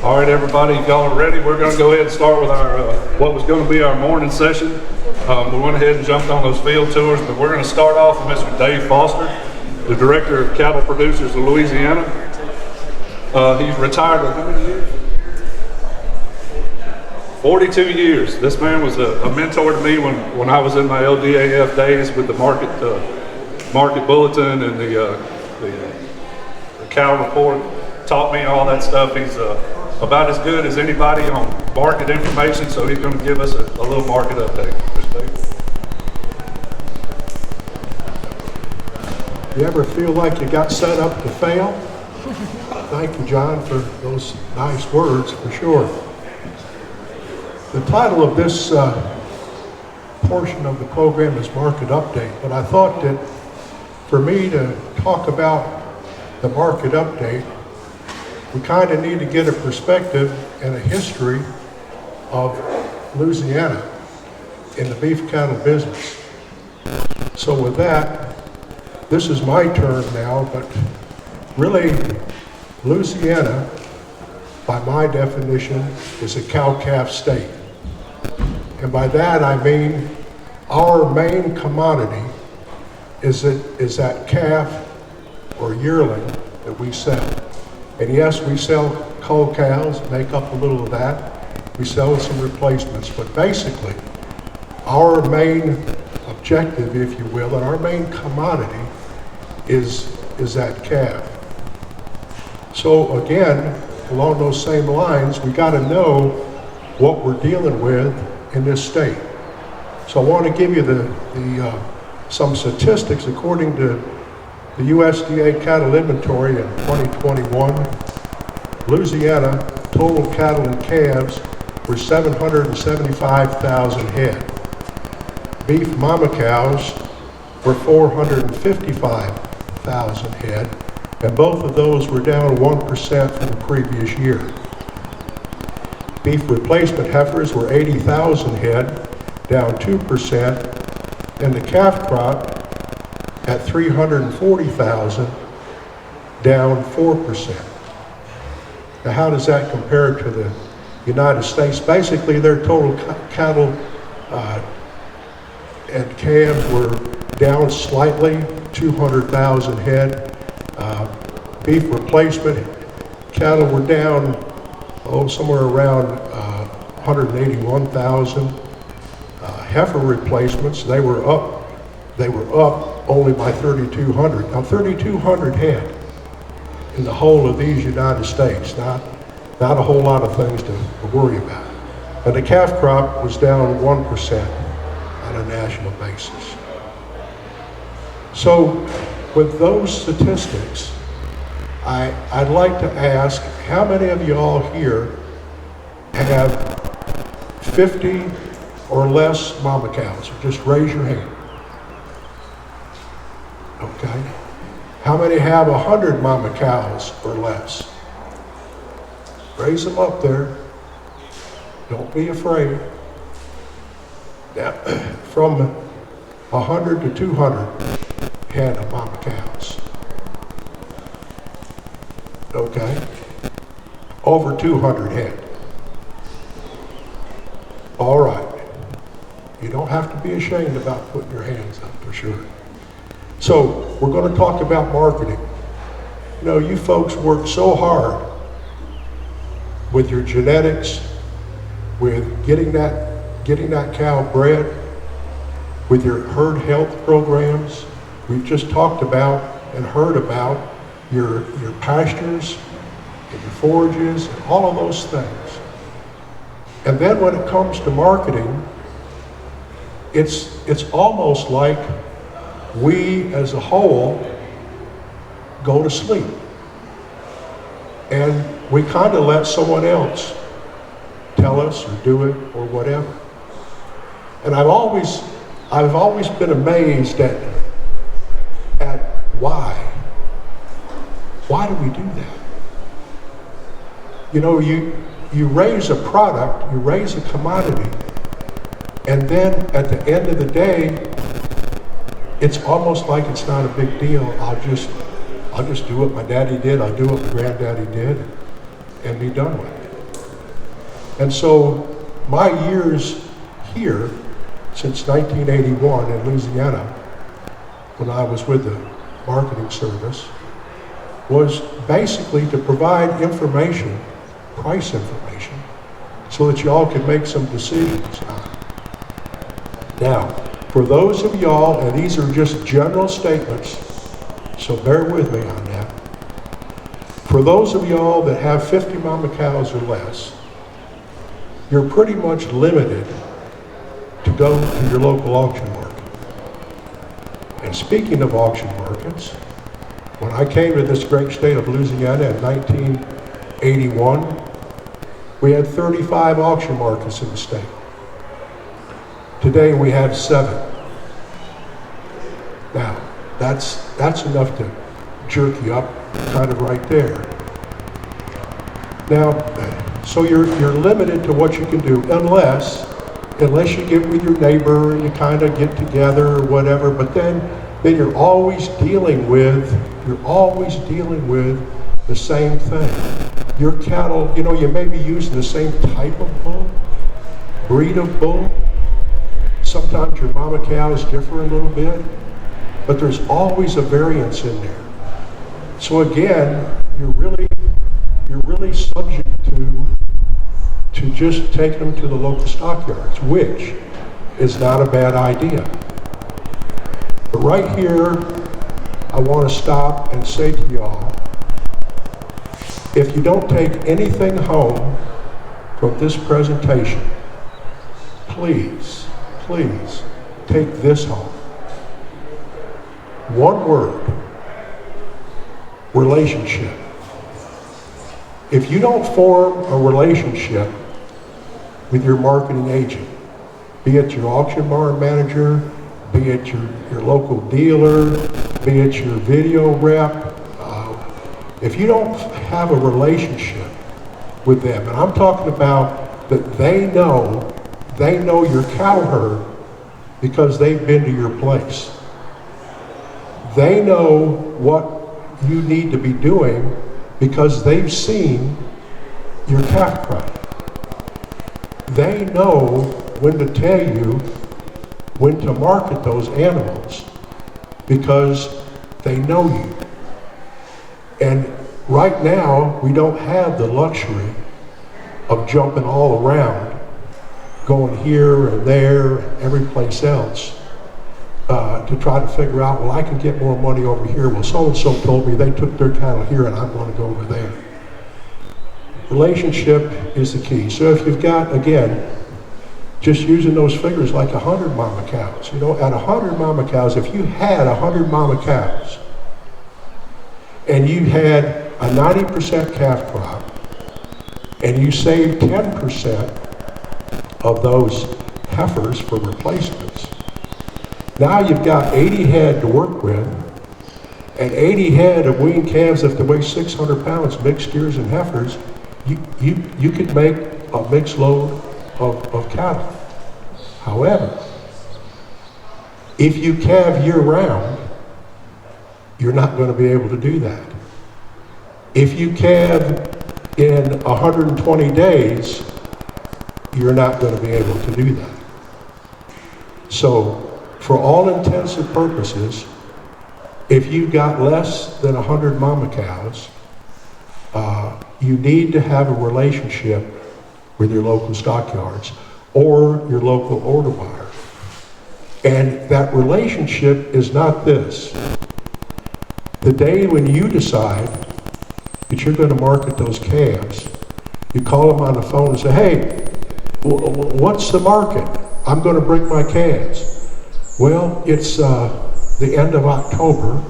All right, everybody, if y'all are ready, we're going to go ahead and start with our what was going to be our morning session. We went ahead and jumped on those field tours, but we're going to start off with Mr. Dave Foster, the Director of Cattle Producers of Louisiana. He's retired with how many years? 42 years. This man was a mentor to me when I was in my LDAF days with the market bulletin and the cow report. Taught me all that stuff. He's about as good as anybody on market information, so he's going to give us a little market update. You ever feel like you got set up to fail? Thank you, John, for those nice words, for sure. The title of this portion of the program is Market Update, but I thought that for me to talk about the market update, we kind of need to get a perspective and a history of Louisiana in the beef cattle business. So with that, this is my turn now, but really Louisiana, by my definition, is a cow-calf state. And by that I mean our main commodity is that calf or yearling that we sell. And yes, we sell cull cows, make up a little of that. We sell some replacements, but basically our main objective, if you will, and our main commodity is that calf. So again, along those same lines, we got to know what we're dealing with in this state. So I want to give you some statistics according to the USDA cattle inventory in 2021. Louisiana total cattle and calves were 775,000 head. Beef mama cows were 455,000 head, and both of those were down 1% from the previous year. Beef replacement heifers were 80,000 head, down 2%, and the calf crop at 340,000, down 4%. Now how does that compare to the United States? Basically their total cattle and calves were down slightly, 200,000 head. Beef replacement cattle were down, somewhere around 181,000. Heifer replacements, they were up only by 3,200. Now 3,200 head in the whole of these United States, not a whole lot of things to worry about. And the calf crop was down 1% on a national basis. So with those statistics, I'd like to ask, how many of you all here have 50 or less mama cows? Just raise your hand. Okay. How many have 100 mama cows or less? Raise them up there. Don't be afraid. Now, from 100 to 200 head of mama cows. Okay. Over 200 head. All right. You don't have to be ashamed about putting your hands up, for sure. So we're going to talk about marketing. You know, you folks work so hard with your genetics, with getting that cow bred, with your herd health programs. We've just talked about and heard about your pastures and your forages and all of those things. And then when it comes to marketing, it's almost like we as a whole go to sleep. And we kind of let someone else tell us or do it or whatever. And I've always been amazed at why. Why do we do that? You know, you raise a product, you raise a commodity, and then at the end of the day, it's almost like it's not a big deal. I'll just do what my daddy did, I'll do what my granddaddy did, and be done with it. And so my years here, since 1981 in Louisiana, when I was with the marketing service, was basically to provide information, price information, so that y'all could make some decisions on it. Now, for those of y'all, and these are just general statements, so bear with me on that. For those of y'all that have 50 mama cows or less, you're pretty much limited to go to your local auction market. And speaking of auction markets, when I came to this great state of Louisiana in 1981, we had 35 auction markets in the state. Today we have 7. Now, that's enough to jerk you up kind of right there. Now, so you're limited to what you can do unless you get with your neighbor and you kind of get together or whatever, but then you're always dealing with the same thing. Your cattle, you may be using the same type of bull, breed of bull. Sometimes your mama cows differ a little bit, but there's always a variance in there. So again, you're really subject to just taking them to the local stockyards, which is not a bad idea. But right here, I want to stop and say to y'all, if you don't take anything home from this presentation, please take this home. One word: relationship. If you don't form a relationship with your marketing agent, be it your auction barn manager, be it your local dealer, be it your video rep, if you don't have a relationship with them, and I'm talking about that they know your cow herd because they've been to your place. They know what you need to be doing because they've seen your calf crop. They know when to tell you when to market those animals because they know you. And right now, we don't have the luxury of jumping all around, going here and there and every place else to try to figure out, well, I can get more money over here. Well, so-and-so told me they took their cattle here and I'm going to go over there. Relationship is the key. So if you've got, again, just using those figures like 100 mama cows, at 100 mama cows, if you had 100 mama cows and you had a 90% calf crop and you saved 10% of those heifers for replacements, now you've got 80 head to work with, and 80 head of weaned calves if they weigh 600 pounds, mixed steers and heifers, you could make a mixed load of cattle. However, if you calve year round, you're not going to be able to do that. If you calve in 120 days, you're not going to be able to do that. So, for all intents and purposes, if you've got less than 100 mama cows, you need to have a relationship with your local stockyards or your local order buyer. And that relationship is not this. The day when you decide that you're going to market those calves, you call them on the phone and say, hey, what's the market? I'm going to bring my calves. Well, it's the end of October,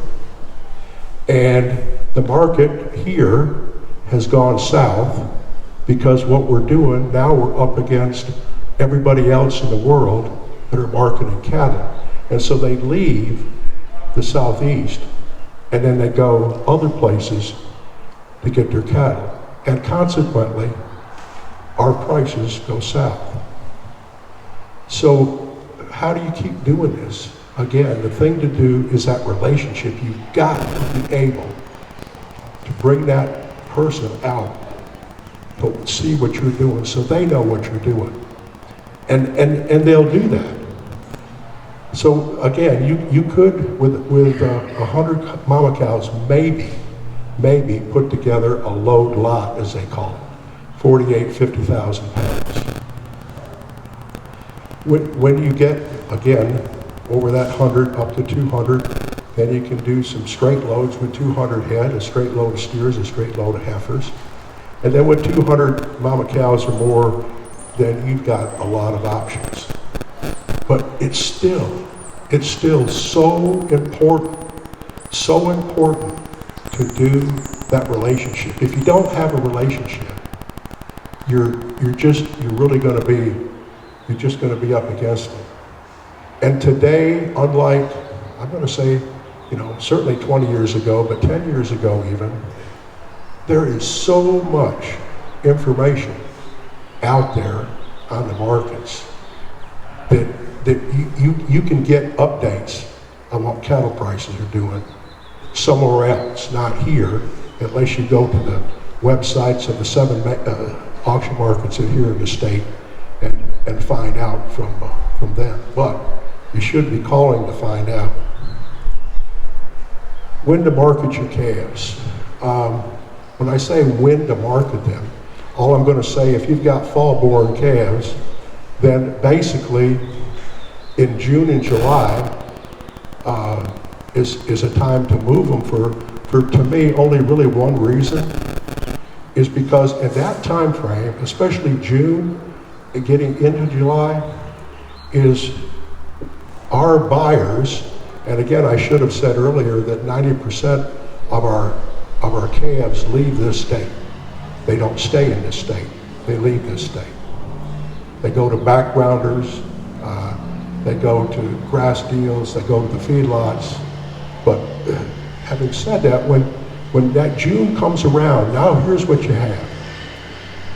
and the market here has gone south because what we're doing now, we're up against everybody else in the world that are marketing cattle. And so they leave the southeast and then they go other places to get their cattle. And consequently, our prices go south. So how do you keep doing this? Again, the thing to do is that relationship. You've got to be able to bring that person out to see what you're doing so they know what you're doing. And they'll do that. So again, you could, with 100 mama cows, maybe put together a load lot, as they call it, 50,000 pounds. When you get, again, over that 100 up to 200, then you can do some straight loads with 200 head, a straight load of steers, a straight load of heifers. And then with 200 mama cows or more, then you've got a lot of options. But it's still so important to do that relationship. If you don't have a relationship, you're just going to be up against it. And today, unlike, I'm going to say, certainly 20 years ago, but 10 years ago even, there is so much information out there on the markets that you can get updates on what cattle prices are doing somewhere else, not here, unless you go to the websites of the 7 auction markets that here in the state and find out from them. But you should be calling to find out when to market your calves. When I say when to market them, all I'm going to say, if you've got fall-born calves, then basically in June and July is a time to move them for to me, only really one reason, is because at that time frame, especially June and getting into July, is our buyers, and again, I should have said earlier that 90% of our calves leave this state. They don't stay in this state. They leave this state. They go to backgrounders, they go to grass deals, they go to the feedlots. But having said that, when that June comes around, now here's what you have.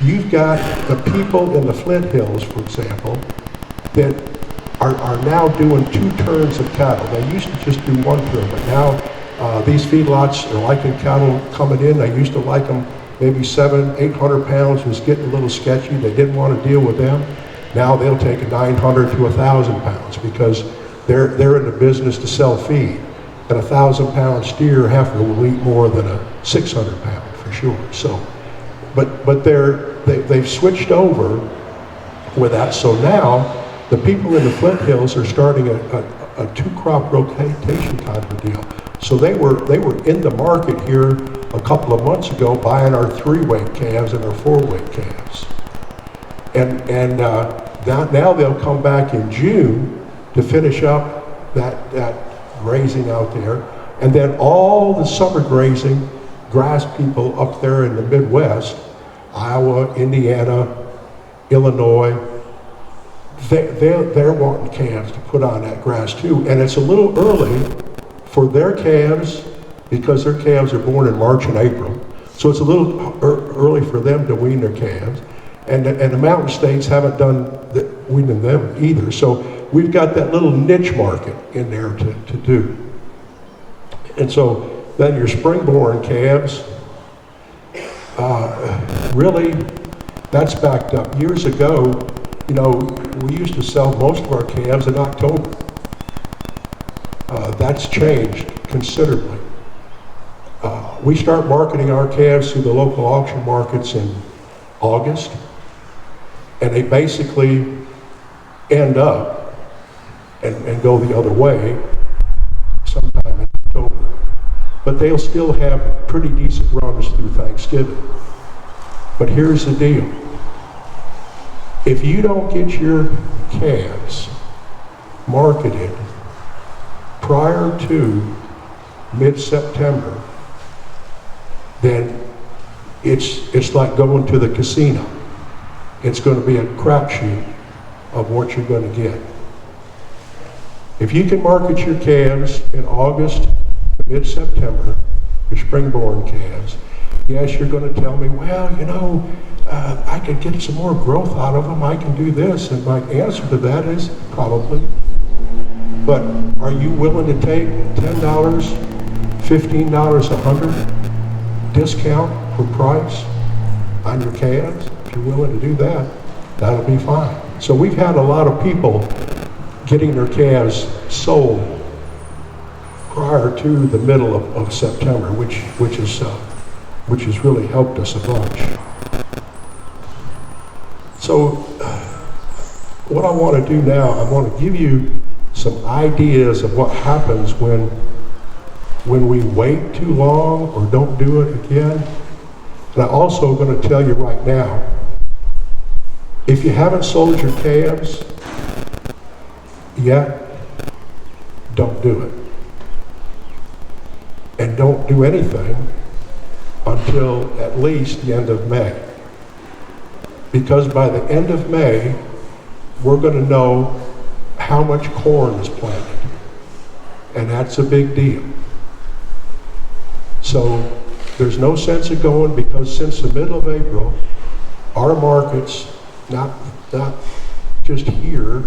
You've got the people in the Flint Hills, for example, that are now doing 2 turns of cattle. They used to just do 1 turn, but now these feedlots are liking cattle coming in. They used to like them maybe 700-800 pounds, was getting a little sketchy. They didn't want to deal with them. Now they'll take a 900 to 1,000 pounds because they're in the business to sell feed. And a 1,000-pound steer heifer will eat more than a 600-pound for sure. So, but they've switched over with that. So now the people in the Flint Hills are starting a 2-crop rotation kind of a deal. So they were in the market here a couple of months ago buying our 3-weight calves and our 4-weight calves. And now they'll come back in June to finish up that grazing out there. And then all the summer grazing grass people up there in the Midwest, Iowa, Indiana, Illinois, they're wanting calves to put on that grass too. And it's a little early for their calves because their calves are born in March and April. So it's a little early for them to wean their calves. And the mountain states haven't done weaning them either. So we've got that little niche market in there to do. And so then your spring-born calves, really, that's backed up. Years ago, we used to sell most of our calves in October. That's changed considerably. We start marketing our calves through the local auction markets in August, and they basically end up and go the other way sometime in October. But they'll still have pretty decent runs through Thanksgiving. But here's the deal. If you don't get your calves marketed prior to mid-September, then it's like going to the casino. It's going to be a crapshoot of what you're going to get. If you can market your calves in August to mid-September, your spring-born calves, yes, you're going to tell me, well, I could get some more growth out of them. I can do this. And my answer to that is probably. But are you willing to take $10, $15, $100 discount for price on your calves, if you're willing to do that, that'll be fine. So we've had a lot of people getting their calves sold prior to the middle of September, which has really helped us a bunch. So what I want to do now, I want to give you some ideas of what happens when we wait too long or don't do it again. And I'm also going to tell you right now, if you haven't sold your calves yet, don't do it. And don't do anything until at least the end of May. Because by the end of May, we're going to know how much corn is planted. And that's a big deal. So there's no sense of going, because since the middle of April, our markets, not just here,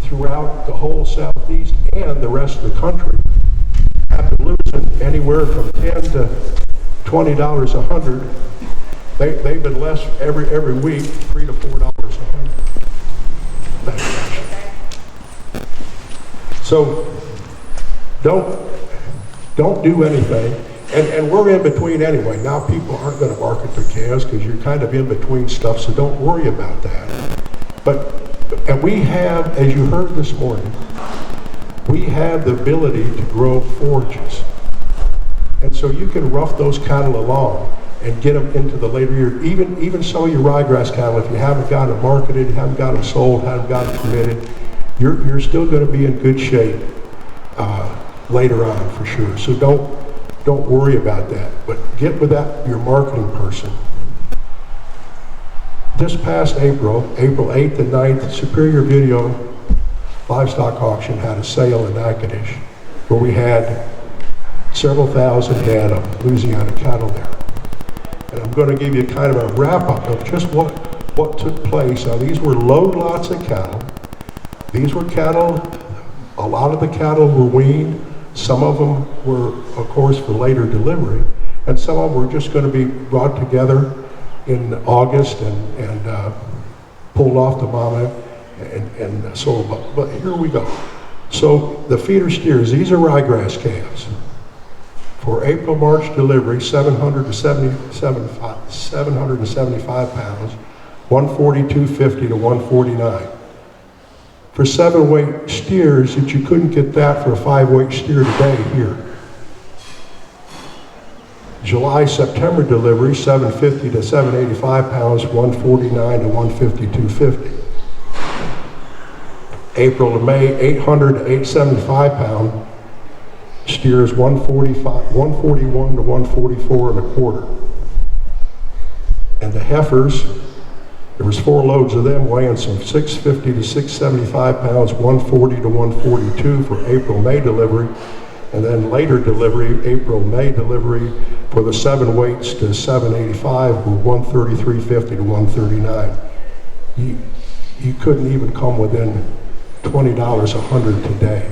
throughout the whole Southeast and the rest of the country, have been losing anywhere from $10 to $20 a hundred. They've been less every week, $3 to $4 a hundred. So don't do anything. And we're in between anyway. Now people aren't going to market their calves because you're kind of in between stuff, so don't worry about that. And we have, as you heard this morning, we have the ability to grow forages. And so you can rough those cattle along and get them into the later year. Even some of your ryegrass cattle, if you haven't got them marketed, haven't got them sold, haven't got them committed, you're still going to be in good shape later on for sure. So don't worry about that, but get with your marketing person. This past April 8th and 9th, Superior Video Livestock Auction had a sale in Natchitoches where we had several thousand head of Louisiana cattle there. And I'm going to give you kind of a wrap-up of just what took place. Now, these were load lots of cattle. These were cattle, a lot of the cattle were weaned. Some of them were, of course, for later delivery, and some of them were just going to be brought together in August and pulled off the mama and sold. But here we go. So the feeder steers, these are ryegrass calves. For April-March delivery, 775 pounds, 142.50 to 149. For 7-weight steers, that you couldn't get that for a 5-weight steer today here. July-September delivery, 750 to 785 pounds, 149 to 152.50. April to May, 800 to 875 pound steers, 141 to 144 and a quarter. And the heifers, there was 4 loads of them weighing some 650 to 675 pounds, 140 to 142 for April-May delivery. And then later delivery, April-May delivery for the 7 weights to 785 were 133.50 to 139. You couldn't even come within $20 a hundred today,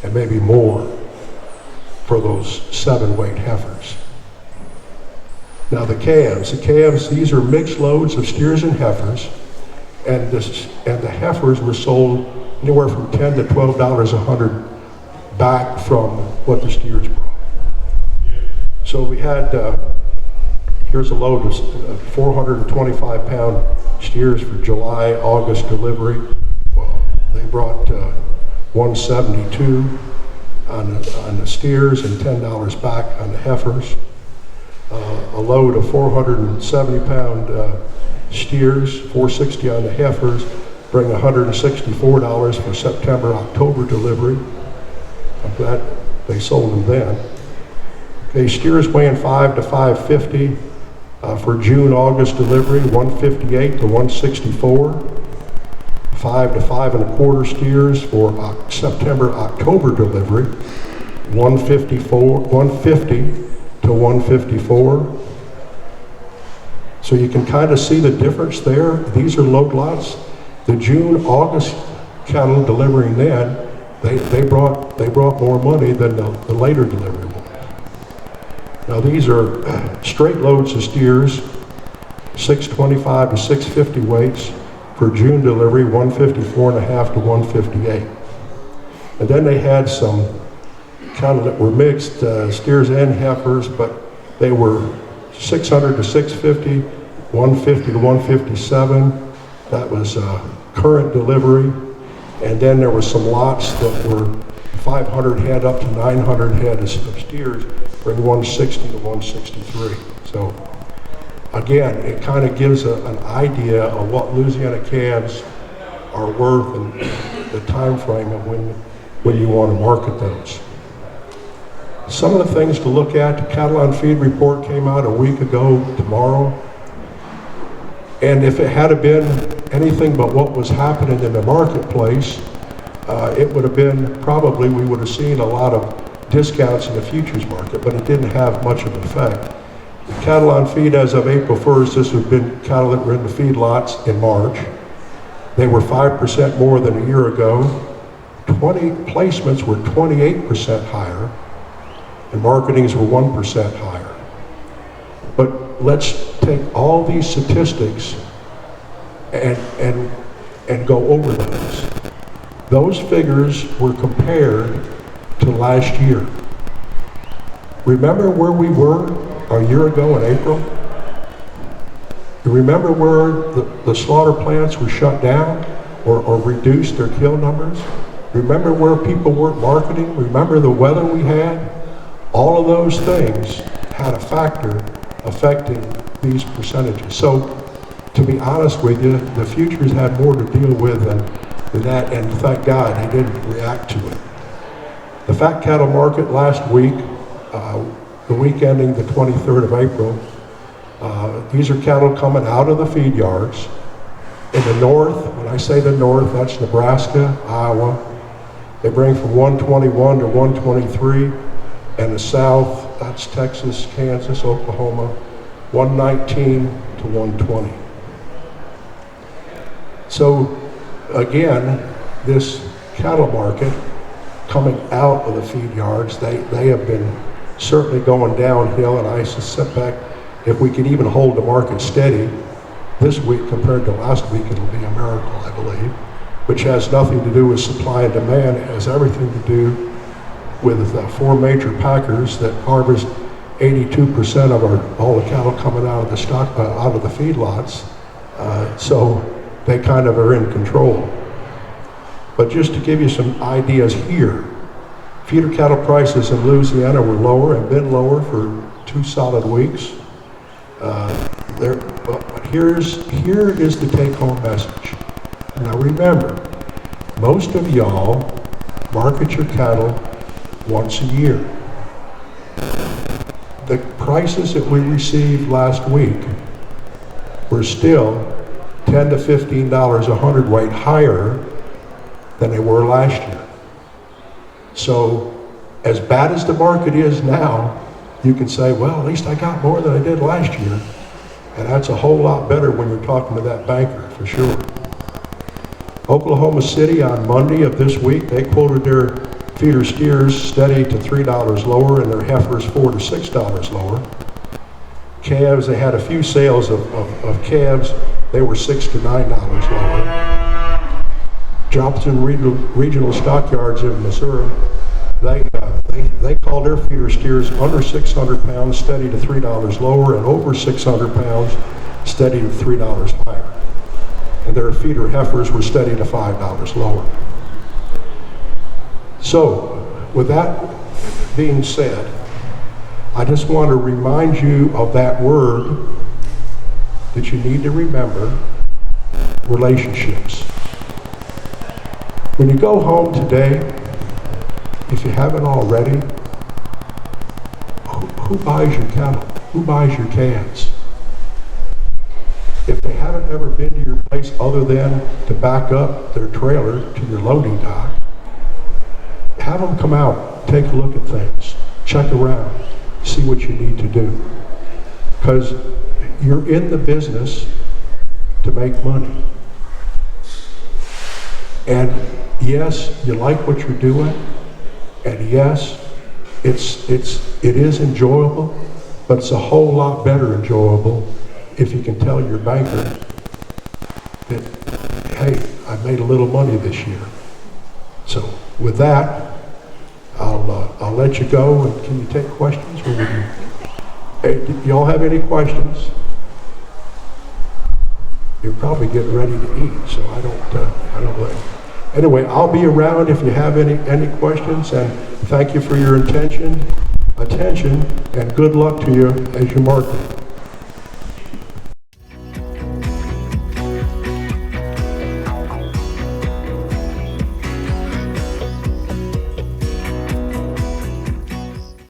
and maybe more for those 7-weight heifers. Now the calves, these are mixed loads of steers and heifers, and the heifers were sold anywhere from $10 to $12 a hundred back from what the steers brought. So we had, here's a load of 425 pound steers for July, August delivery. Well, they brought 172 on the steers and $10 back on the heifers. A load of 470 pound steers, 460 on the heifers, bring $164 for September, October delivery. I'm glad they sold them then. Okay, steers weighing 5 to 550 for June, August delivery, 158 to 164. 5 to 5 and a quarter steers for September, October delivery, 150 to 154. So you can kind of see the difference there. These are load lots. The June, August cattle delivering then, they brought more money than the later delivery ones. Now these are straight loads of steers 625 to 650 weights. For June delivery, 154.5 to 158. And then they had some cattle that were mixed, steers and heifers, but they were 600 to 650, 150 to 157. That was current delivery. And then there were some lots that were 500 head up to 900 head of steers, bring 160 to 163. So again, it kind of gives an idea of what Louisiana calves are worth and the time frame of when you want to market those. Some of the things to look at, the Cattle on Feed report came out a week ago tomorrow. And if it had been anything but what was happening in the marketplace, it would have been probably, we would have seen a lot of discounts in the futures market, but it didn't have much of an effect. The cattle on feed as of April 1st, this would have been cattle that were in the feedlots in March. They were 5% more than a year ago. 20 placements were 28% higher, and marketings were 1% higher. But let's take all these statistics and go over those. Those figures were compared to last year. Remember where we were a year ago in April? You remember where the slaughter plants were shut down or reduced their kill numbers? Remember where people weren't marketing? Remember the weather we had? All of those things had a factor affecting these percentages. So, to be honest with you, the futures had more to deal with than that, and thank God they didn't react to it. The fat cattle market last week, the week ending the 23rd of April, these are cattle coming out of the feed yards. In the north, when I say the north, that's Nebraska, Iowa. They bring from 121 to 123. And the south, that's Texas, Kansas, Oklahoma, 119 to 120. So again, this cattle market coming out of the feed yards, they have been certainly going downhill, and I suspect if we could even hold the market steady this week compared to last week, it'll be a miracle, I believe, which has nothing to do with supply and demand. It has everything to do with four major packers that harvest 82% of all the cattle coming out of the stock, out of the feedlots. So they kind of are in control. But just to give you some ideas here, feeder cattle prices in Louisiana were lower and been lower for 2 solid weeks. But here is the take-home message. Now remember, most of y'all market your cattle once a year. The prices that we received last week were still $10 to $15 a hundredweight higher than they were last year. So as bad as the market is now, you can say, well, at least I got more than I did last year. And that's a whole lot better when you're talking to that banker, for sure. Oklahoma City on Monday of this week, they quoted their feeder steers steady to $3 lower and their heifers $4 to $6 lower. Calves, they had a few sales of calves. They were $6 to $9 lower. Johnson Regional Stockyards in Missouri, they called their feeder steers under 600 pounds steady to $3 lower and over 600 pounds steady to $3 higher. And their feeder heifers were steady to $5 lower. So, with that being said, I just want to remind you of that word that you need to remember: relationships. When you go home today, if you haven't already, who buys your cattle? Who buys your calves? If they haven't ever been to your place other than to back up their trailer to your loading dock, have them come out, take a look at things, check around, see what you need to do. Because you're in the business to make money. And yes, you like what you're doing, and yes, it is enjoyable, but it's a whole lot better enjoyable if you can tell your banker that, hey, I made a little money this year. So with that, I'll let you go, and can you take questions? Or would you, hey, do y'all have any questions? You're probably getting ready to eat, so I don't blame you. Anyway, I'll be around if you have any questions, and thank you for your attention, and good luck to you as you market.